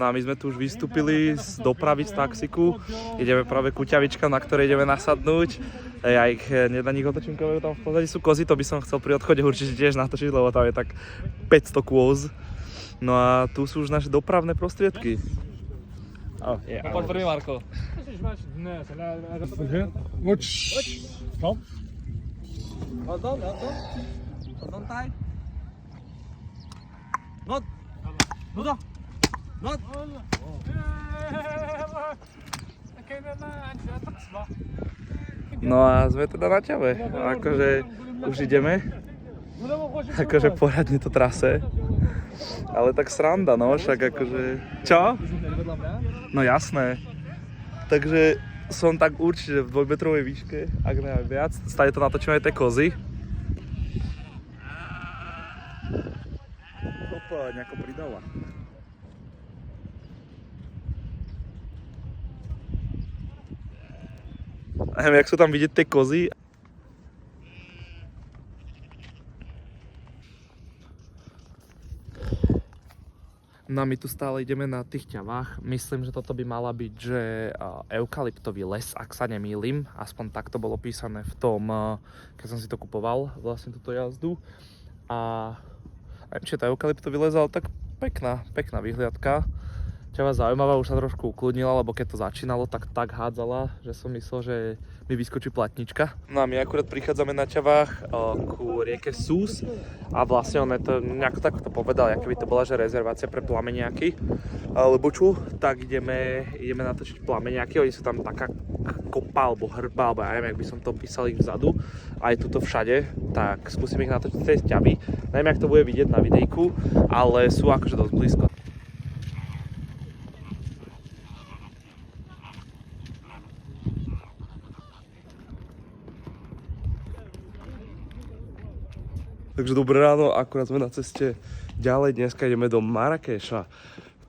No a my sme tu už vystúpili z dopravy z taxiku. Ideme práve ku ťavičkám, na ktoré ideme nasadnúť. Ja ich na nich otočím kameru, tam v pozadí sú kozy, to by som chcel pri odchode určite tiež natočiť, lebo tam je tak 500 kôz. No a tu sú už naše dopravné prostriedky. Popatrz prvý, Marko. Pardon, taj. Not. Nuda. Not. No a sme teda na ťave. Akože už ideme. Akože poriadne to trase. Ale tak sranda, no, však akože... Čo? No jasné. Takže som tak určite v 2-metrovej výške, ak ne aj viac. Stále to natočíme aj tie kozy. Opa, nejako pridala. Neviem, jak sú tam vidieť tie kozy. No a my tu stále ideme na tých ťavách. Myslím, že toto by mala byť, že eukalyptový les, ak sa nemýlim. Aspoň tak to bolo písané v tom, keď som si to kupoval, vlastne túto jazdu. A neviem, či je to eukalyptový les, ale tak pekná vyhliadka. Ťava zaujímavá, už sa trošku ukludnila, lebo keď to začínalo, tak hádzala, že som myslel, že mi vyskočí platnička. No a my akurát prichádzame na ťavách ku rieke Sús a vlastne on to nejako tak to povedal, aké by to bola, že rezervácia pre plameniaky. Lebo čo? Tak ideme natočiť plameniaky, oni sú tam taká kopa alebo hrba, alebo ja neviem, jak by som to písal ich vzadu, aj tuto všade, tak skúsim ich natočiť tej ťavy. Neviem, jak to bude vidieť na videjku, ale sú akože dosť blízko. Takže dobré ráno, akurát sme na ceste ďalej, dneska ideme do Marrakeša.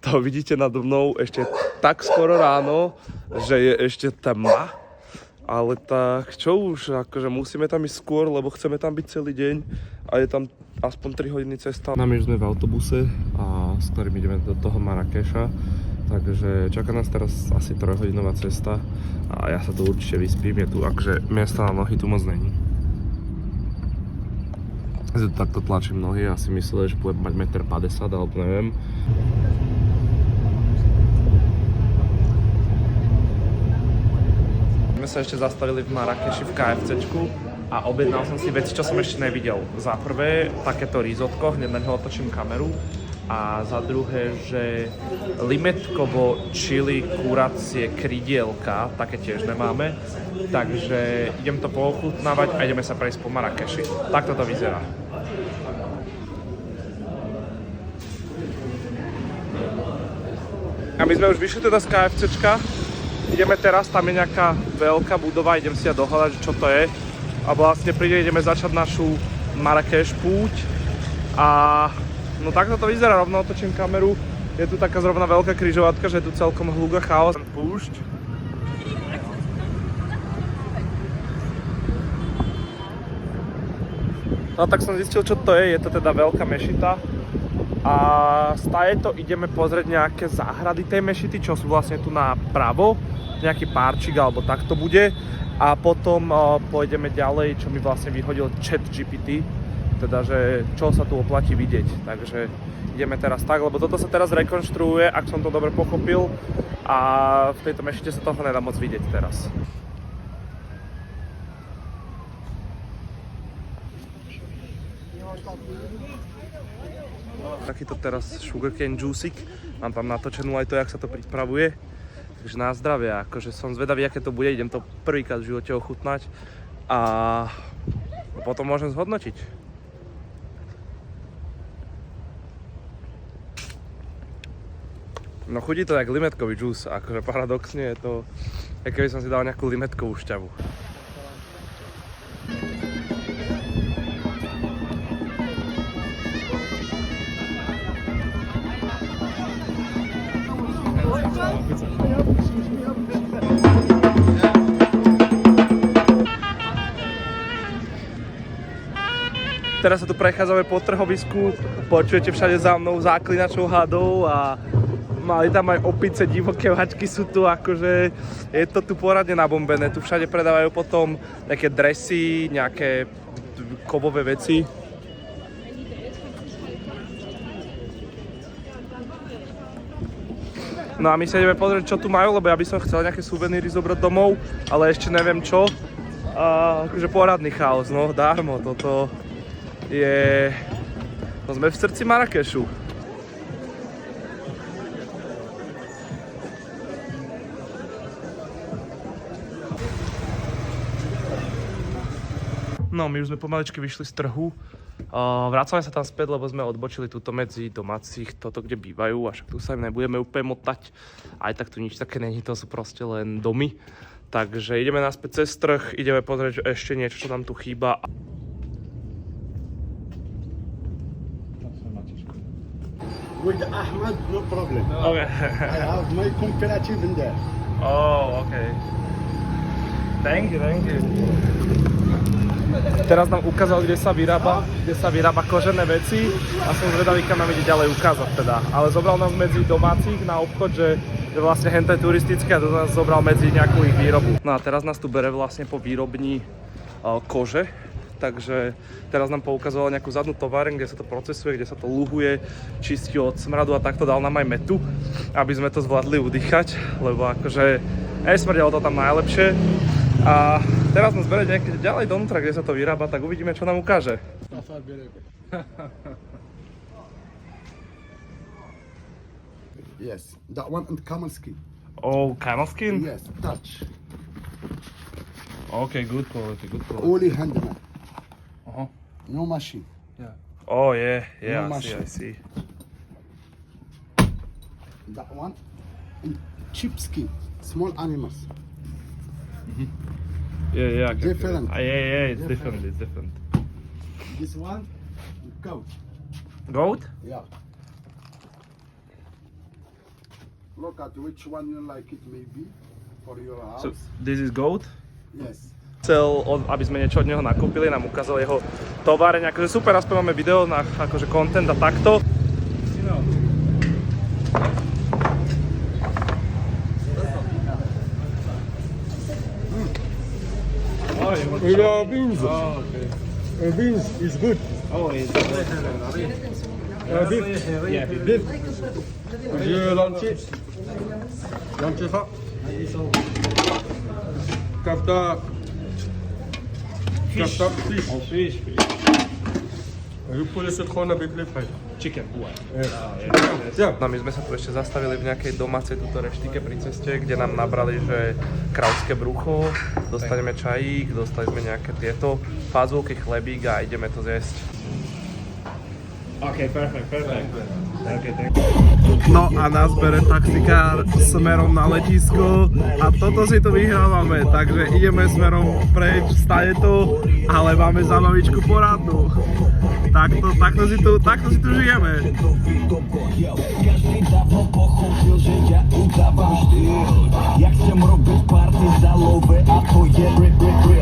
To vidíte nado mnou ešte tak skoro ráno, že je ešte tma. Ale tak čo už, akože musíme tam ísť skôr, lebo chceme tam byť celý deň a je tam aspoň 3 hodiny cesta. My už sme v autobuse, s ktorým ideme do toho Marrakeša. Takže čaká nás teraz asi 3-hodinová cesta a ja sa tu určite vyspím, je tu akože miesta na nohy tu moc není. Takto tlačím nohy, asi mysleli, že budem mať 1,50 m, alebo neviem. My sa ešte zastavili v Marrakeši v KFCčku a objednal som si veci, čo som ešte nevidel. Za prvé, takéto risotko, hneď na neho otočím kameru. A za druhé, že limetkovo čili kuracie krydielka, také tiež nemáme. Takže idem to poochutnávať a ideme sa prejsť po Marrakeši. Takto to vyzerá. A my sme už vyšli teda z KFCčka. Ideme teraz, tam je nejaká veľká budova, idem si ja dohľadať, čo to je. A vlastne ideme začať našu Marrakeš púť. A no takto to vyzerá, rovno otočím kameru. Je tu taká zrovna veľká križovatka, že je tu celkom hlúga chaos. Púšť. No tak som zistil, čo to je to teda veľká mešita. A stále to ideme pozrieť nejaké záhrady tej mešity, čo sú vlastne tu napravo. Nejaký párčik alebo tak to bude. A potom pôjdeme ďalej, čo mi vlastne vyhodil ChatGPT. Teda, že čo sa tu oplatí vidieť. Takže ideme teraz tak, lebo toto sa teraz rekonštruuje, ak som to dobre pochopil. A v tejto mešite sa toho nedá moc vidieť teraz. Takýto teraz sugarcane juicik. Mám tam natočenú aj to, jak sa to pripravuje. Takže na zdravie, akože som zvedavý, aké to bude. Idem to prvýkrát v živote ochutnať a potom môžem zhodnotiť. No chutí to jak limetkový džús, akože paradoxne je to, ako keby som si dal nejakú limetkovú šťavu. Teraz sa tu prechádzame po trhovisku, počujete všade za mnou záklinačov hadov a Mali tam aj opice, divoké hačky sú tu, akože je to tu poradne nabombené. Tu všade predávajú potom nejaké dresy, nejaké kovové veci. No a my sa ideme pozrieť, čo tu majú, lebo ja by som chcel nejaké suveníry zobrať domov, ale ešte neviem čo. Akože poradný chaos, no dármo, toto je... No sme v srdci Marrakešu. No, my už sme pomaličky vyšli z trhu. Vracame sa tam späť, lebo sme odbočili túto medzi domácich, toto kde bývajú, a však tu sa im nebudeme úplne motať. Aj tak tu nič také není, to sú proste len domy. Takže ideme naspäť cez trh, ideme pozrieť ešte niečo, čo nám tu chýba. With Ahmad, no problem. Okay. I have my comparative in there. Oh, okay. Thank you. Teraz nám ukázal, kde sa vyrába kožené veci a som zvedavý, kam nám ide ďalej ukázať teda. Ale zobral nás medzi domácich na obchod, že vlastne hento je turistické, a to nás zobral medzi nejakú ich výrobu. No a teraz nás tu bere vlastne po výrobni kože. Takže teraz nám poukazoval nejakú zadnú továreň, kde sa to procesuje, kde sa to luhuje, čistí od smradu, a takto dal nám aj metu, aby sme to zvládli udýchať, lebo akože smrdelo to tam najlepšie. A teraz nás berie niekde ďalej donútra, kde sa to vyrába, tak uvidíme, čo nám ukáže. Yes, that one and camel skin. Oh, camel skin? Yes, touch. Okay, good quality. Only handmade. Uh-huh. No machine. Oh, yeah, No I machine. see. That one and cheap skin. Small animals. Yeah, Different. Yeah, it's Different. different. This one, goat. Goat? Yeah. Look at which one you like it maybe for your house. So, this is goat? Yes. Chcel, aby sme niečo od neho nakúpili, nám ukázal jeho továreň, akože super, aspoň máme video na akože content a takto. Beans. Oh, okay. Beans is good. Oh, it's Beef. yeah, Beef. Lentilles. Lentilles. Kafta. Kafta fish. oh, fish. Je peux laisser trône avec les frais. Chicken. Tiens. No my sme sa tu ešte zastavili v nejakej domácej tuto reštike pri ceste, kde nám nabrali, že kráľovské brucho, dostaneme čajík, dostali sme nejaké tieto fazulky, chlebík a ideme to zjesť. Okay, perfect. Okay, thank No a nás bere taxikár smerom na letisko a toto si tu vyhrávame, takže ideme smerom preč, stane to, ale máme zábavičku poradnú. Takto si tu žijeme. Dawno pochopil, że ja udawam styl. Jak chcę robić party zalowe, a to je